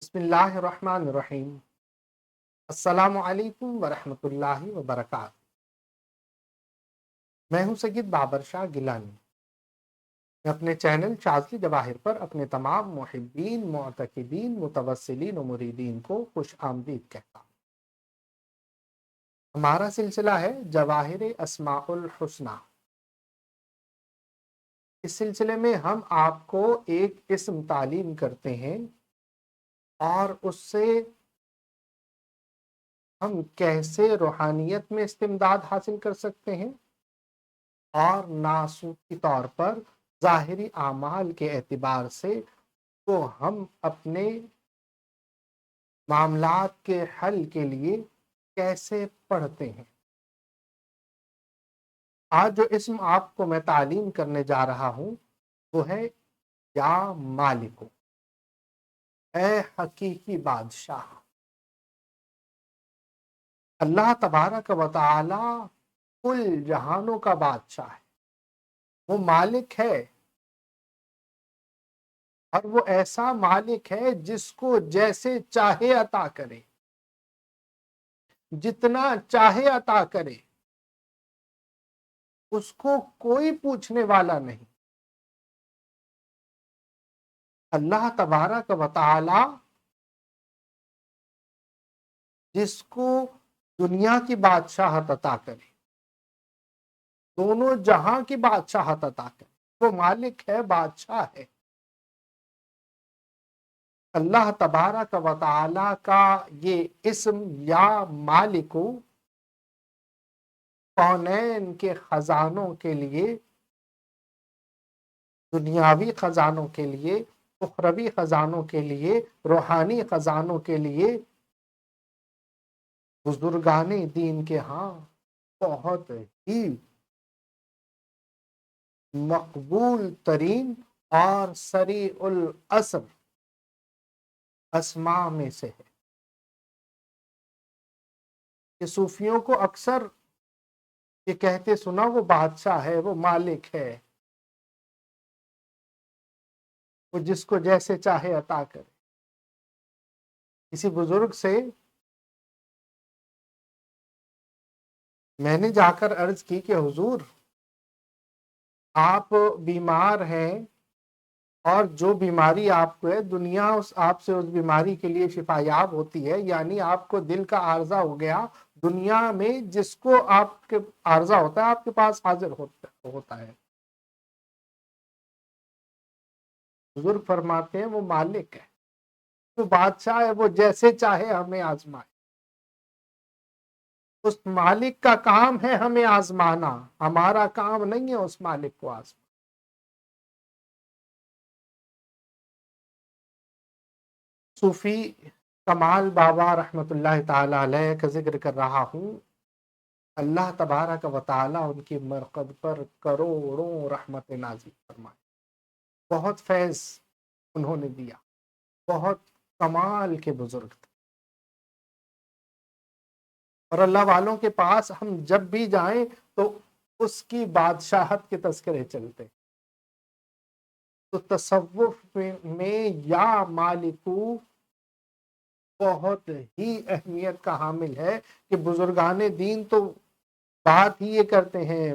بسم اللہ الرحمن الرحیم۔ السلام علیکم ورحمۃ اللہ وبرکاتہ۔ میں ہوں سید بابر شاہ گیلانی۔ میں اپنے چینل شاذلی جواہر پر اپنے تمام محبین، معتقدین، متوسلین و مریدین کو خوش آمدید کہتا ہوں۔ ہمارا سلسلہ ہے جواہر اسماء الحسنی۔ اس سلسلے میں ہم آپ کو ایک اسم تعلیم کرتے ہیں اور اس سے ہم کیسے روحانیت میں استمداد حاصل کر سکتے ہیں اور ناسوتی طور پر ظاہری اعمال کے اعتبار سے تو ہم اپنے معاملات کے حل کے لیے کیسے پڑھتے ہیں۔ آج جو اسم آپ کو میں تعلیم کرنے جا رہا ہوں وہ ہے یا مالکو، اے حقیقی بادشاہ۔ اللہ تبارک و تعالی کل جہانوں کا بادشاہ ہے، وہ مالک ہے، اور وہ ایسا مالک ہے جس کو جیسے چاہے عطا کرے، جتنا چاہے عطا کرے، اس کو کوئی پوچھنے والا نہیں۔ اللہ تبارک و تعالی جس کو دنیا کی بادشاہت عطا کرے، دونوں جہاں کی بادشاہت عطا کرے، وہ مالک ہے، بادشاہ ہے۔ اللہ تبارک و تعالی کا یہ اسم یا مالکو کونین کے خزانوں کے لیے، دنیاوی خزانوں کے لیے، اخروی خزانوں کے لیے، روحانی خزانوں کے لیے بزرگان دین کے ہاں بہت ہی مقبول ترین اور سریع الاثر اسماء میں سے ہے۔ کہ صوفیوں کو اکثر یہ کہتے سنا وہ بادشاہ ہے، وہ مالک ہے، وہ جس کو جیسے چاہے عطا کرے۔ کسی بزرگ سے میں نے جا کر عرض کی کہ حضور آپ بیمار ہیں اور جو بیماری آپ کو ہے دنیا آپ سے اس بیماری کے لیے شفا یاب ہوتی ہے، یعنی آپ کو دل کا عارضہ ہو گیا، دنیا میں جس کو آپ کے عارضہ ہوتا ہے آپ کے پاس حاضر ہوتا ہے۔ بزرگ فرماتے ہیں وہ مالک ہے، وہ بادشاہ ہے، وہ جیسے چاہے ہمیں آزمائے۔ اس مالک کا کام ہے ہمیں آزمانا، ہمارا کام نہیں ہے اس مالک کو آزمانا۔ صوفی کمال بابا رحمت اللہ تعالی علیہ کا ذکر کر رہا ہوں۔ اللہ تبارک و تعالی ان کی مرقد پر کروڑوں رحمت نازل فرمائے۔ بہت فیض انہوں نے دیا، بہت کمال کے بزرگ تھے، اور اللہ والوں کے پاس ہم جب بھی جائیں تو اس کی بادشاہت کے تذکرے چلتے۔ تو تصوف میں یا مالکو بہت ہی اہمیت کا حامل ہے کہ بزرگان دین تو بات ہی یہ کرتے ہیں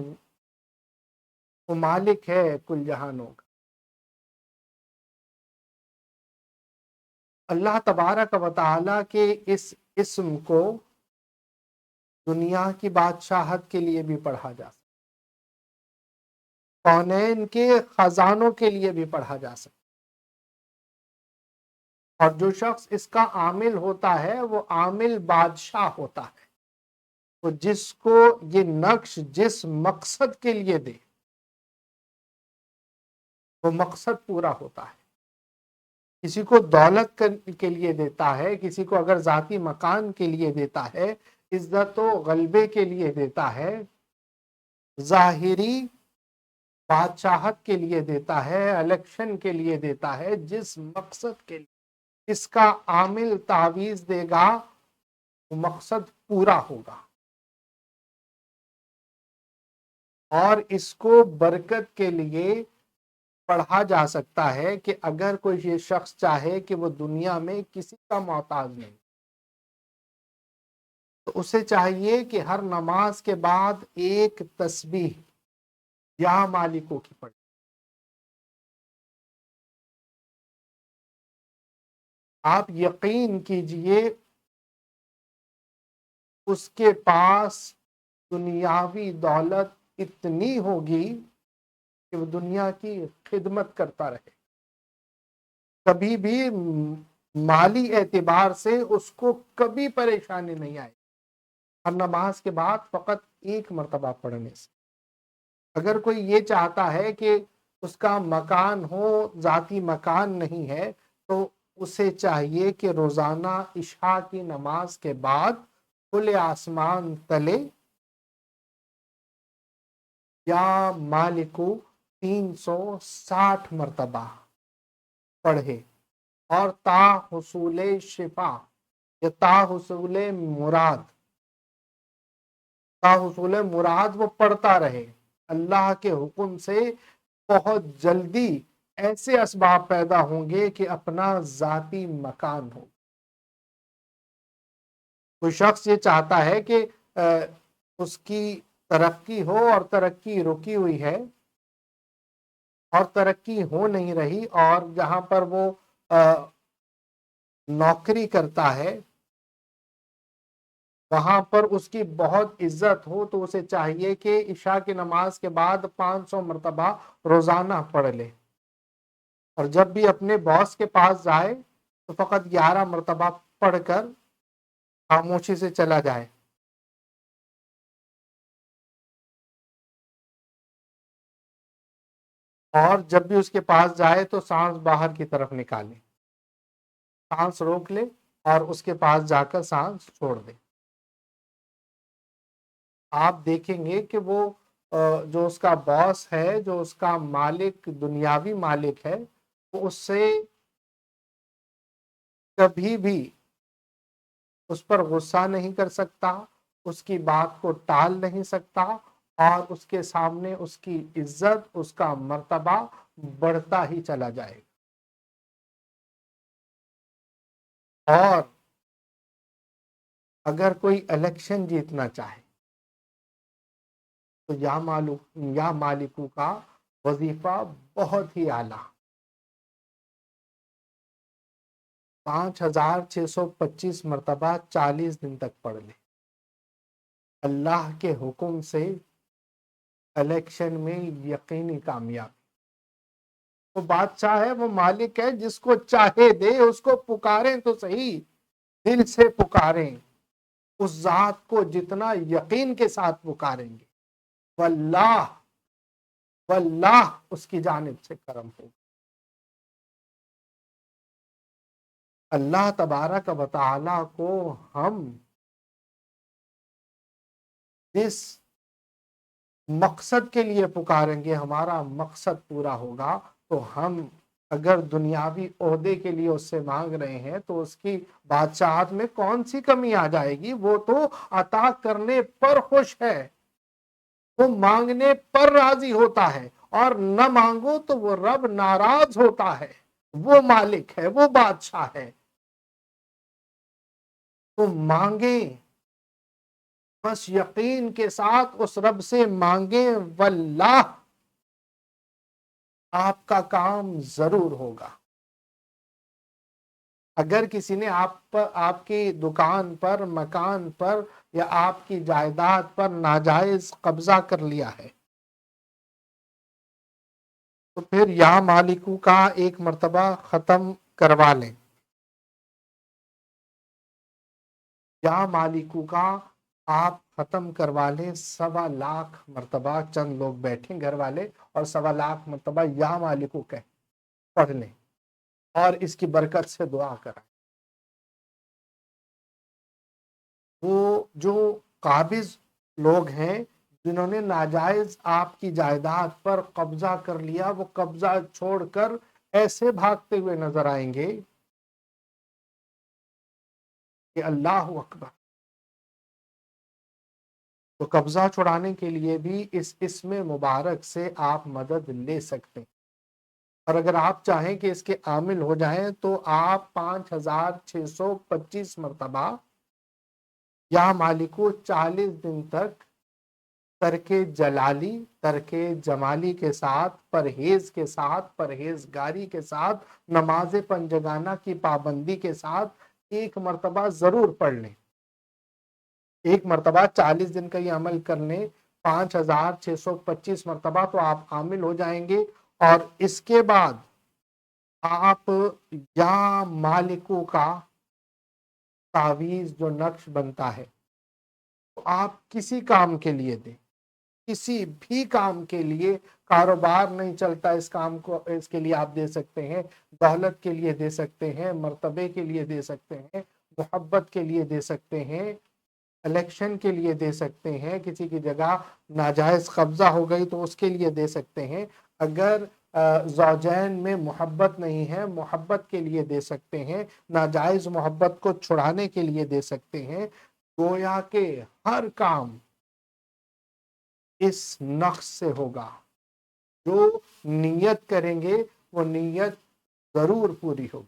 وہ مالک ہے کل جہانوں کا۔ اللہ تبارک و تعالی کے اس اسم کو دنیا کی بادشاہت کے لیے بھی پڑھا جا سکتا، کونین کے خزانوں کے لیے بھی پڑھا جا سکتا، اور جو شخص اس کا عامل ہوتا ہے وہ عامل بادشاہ ہوتا ہے، وہ جس کو یہ نقش جس مقصد کے لیے دے وہ مقصد پورا ہوتا ہے۔ کسی کو دولت کے لیے دیتا ہے، کسی کو اگر ذاتی مکان کے لیے دیتا ہے، عزت و غلبے کے لیے دیتا ہے، ظاہری بادشاہت کے لیے دیتا ہے، الیکشن کے لیے دیتا ہے، جس مقصد کے لیے اس کا عامل تعویذ دے گا وہ مقصد پورا ہوگا، اور اس کو برکت کے لیے پڑھا جا سکتا ہے کہ اگر کوئی یہ شخص چاہے کہ وہ دنیا میں کسی کا محتاج نہیں، تو اسے چاہیے کہ ہر نماز کے بعد ایک تسبیح یا مالکوں کی پڑھے۔ آپ یقین کیجئے اس کے پاس دنیاوی دولت اتنی ہوگی کہ وہ دنیا کی خدمت کرتا رہے، کبھی بھی مالی اعتبار سے اس کو کبھی پریشانی نہیں آئے ہر نماز کے بعد فقط ایک مرتبہ پڑھنے سے۔ اگر کوئی یہ چاہتا ہے کہ اس کا مکان ہو، ذاتی مکان نہیں ہے، تو اسے چاہیے کہ روزانہ عشاء کی نماز کے بعد کھلے آسمان تلے یا مالکو 360 مرتبہ پڑھے، اور تا حصول شفا یا تا حصول مراد، تا حصول مراد وہ پڑھتا رہے۔ اللہ کے حکم سے بہت جلدی ایسے اسباب پیدا ہوں گے کہ اپنا ذاتی مکان ہو۔ کوئی شخص یہ چاہتا ہے کہ اس کی ترقی ہو اور ترقی رکی ہوئی ہے اور ترقی ہو نہیں رہی، اور جہاں پر وہ نوکری کرتا ہے وہاں پر اس کی بہت عزت ہو، تو اسے چاہیے کہ عشاء کی نماز کے بعد 500 مرتبہ روزانہ پڑھ لے، اور جب بھی اپنے باس کے پاس جائے تو فقط 11 مرتبہ پڑھ کر خاموشی سے چلا جائے، اور جب بھی اس کے پاس جائے تو سانس باہر کی طرف نکالے، سانس روک لے اور اس کے پاس جا کر سانس چھوڑ دے۔ آپ دیکھیں گے کہ وہ جو اس کا باس ہے، جو اس کا مالک، دنیاوی مالک ہے، وہ اس سے کبھی بھی اس پر غصہ نہیں کر سکتا، اس کی بات کو ٹال نہیں سکتا، اور اس کے سامنے اس کی عزت، اس کا مرتبہ بڑھتا ہی چلا جائے گا۔ اور اگر کوئی الیکشن جیتنا چاہے تو یا مالکوں کا وظیفہ بہت ہی اعلیٰ، 5625 مرتبہ 40 دن تک پڑھ لے۔ اللہ کے حکم سے الیکشن میں یقینی کامیاب، وہ بادشاہ ہے، وہ مالک ہے، جس کو چاہے دے، اس کو پکاریں تو صحیح، دل سے پکاریں، اس ذات کو جتنا یقین کے ساتھ پکاریں گے، واللہ واللہ اس کی جانب سے کرم ہوگا۔ اللہ تبارک و تعالی کو ہم جس مقصد کے لیے پکاریں گے، ہمارا مقصد پورا ہوگا، تو ہم اگر دنیاوی عہدے کے لیے اس سے مانگ رہے ہیں تو اس کی بادشاہت میں کون سی کمی آ جائے گی؟ وہ تو عطا کرنے پر خوش ہے، وہ مانگنے پر راضی ہوتا ہے، اور نہ مانگو تو وہ رب ناراض ہوتا ہے۔ وہ مالک ہے، وہ بادشاہ ہے، تو مانگیں، بس یقین کے ساتھ اس رب سے مانگیں، واللہ آپ کا کام ضرور ہوگا۔ اگر کسی نے آپ کی دکان پر، مکان پر یا آپ کی جائیداد پر ناجائز قبضہ کر لیا ہے، تو پھر یا مالکو کا ایک مرتبہ ختم کروا لیں۔ یا مالکو کا آپ ختم کروا لیں 1.25 مرتبہ، چند لوگ بیٹھیں گھر والے اور 1.25 مرتبہ یا مالکو کہیں، پڑھ لیں، اور اس کی برکت سے دعا کریں۔ وہ جو قابض لوگ ہیں جنہوں نے ناجائز آپ کی جائیداد پر قبضہ کر لیا، وہ قبضہ چھوڑ کر ایسے بھاگتے ہوئے نظر آئیں گے کہ اللہ اکبر۔ تو قبضہ چھڑانے کے لیے بھی اس اسم مبارک سے آپ مدد لے سکتے ہیں۔ اور اگر آپ چاہیں کہ اس کے عامل ہو جائیں تو آپ 5625 مرتبہ یا مالکو 40 دن تک ترک جلالی، ترک جمالی کے ساتھ، پرہیز کے ساتھ، پرہیزگاری کے ساتھ، نماز پنجگانہ کی پابندی کے ساتھ ایک مرتبہ ضرور پڑھ لیں. ایک مرتبہ 40 دن کا یہ عمل کر لیں، 5625 مرتبہ تو آپ عامل ہو جائیں گے. اور اس کے بعد آپ یا مالکو کا تعویذ جو نقش بنتا ہے تو آپ کسی کام کے لیے دیں، کسی بھی کام کے لیے. کاروبار نہیں چلتا اس کام کو، اس کے لیے آپ دے سکتے ہیں. دولت کے لیے دے سکتے ہیں، مرتبے کے لیے دے سکتے ہیں، محبت کے لیے دے سکتے ہیں، الیکشن کے لیے دے سکتے ہیں، کسی کی جگہ ناجائز قبضہ ہو گئی تو اس کے لیے دے سکتے ہیں. اگر زوجین میں محبت نہیں ہے، محبت کے لیے دے سکتے ہیں، ناجائز محبت کو چھڑانے کے لیے دے سکتے ہیں. گویا کہ ہر کام اس نقش سے ہوگا. جو نیت کریں گے وہ نیت ضرور پوری ہوگی.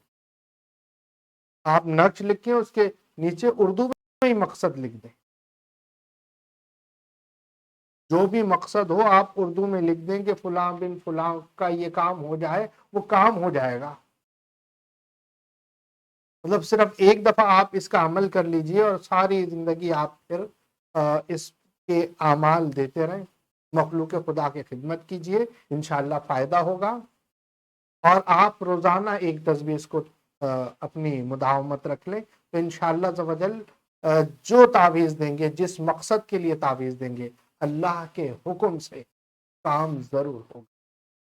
آپ نقش لکھیں، اس کے نیچے اردو میں ہی مقصد لکھ دیں. جو بھی مقصد ہو آپ اردو میں لکھ دیں کہ فلاں بن فلاں کا یہ کام ہو جائے، وہ کام ہو جائے گا. مطلب صرف ایک دفعہ آپ اس کا عمل کر لیجئے اور ساری زندگی آپ پھر اس کے اعمال دیتے رہیں. مخلوق خدا کی خدمت کیجئے، انشاءاللہ فائدہ ہوگا. اور آپ روزانہ ایک تجویز کو اپنی مداومت رکھ لیں تو انشاءاللہ عز و جل جو تعویذ دیں گے، جس مقصد کے لیے تعویذ دیں گے، اللہ کے حکم سے کام ضرور ہوگا.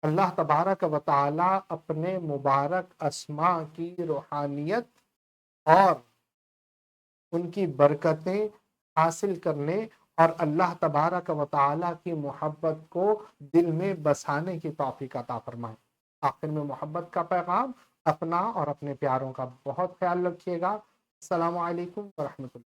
اللہ تبارک و تعالی اپنے مبارک اسماء کی روحانیت اور ان کی برکتیں حاصل کرنے اور اللہ تبارک و تعالی کی محبت کو دل میں بسانے کی توفیق عطا فرمائے. آخر میں محبت کا پیغام، اپنا اور اپنے پیاروں کا بہت خیال رکھیے گا. السلام علیکم ورحمۃ اللہ.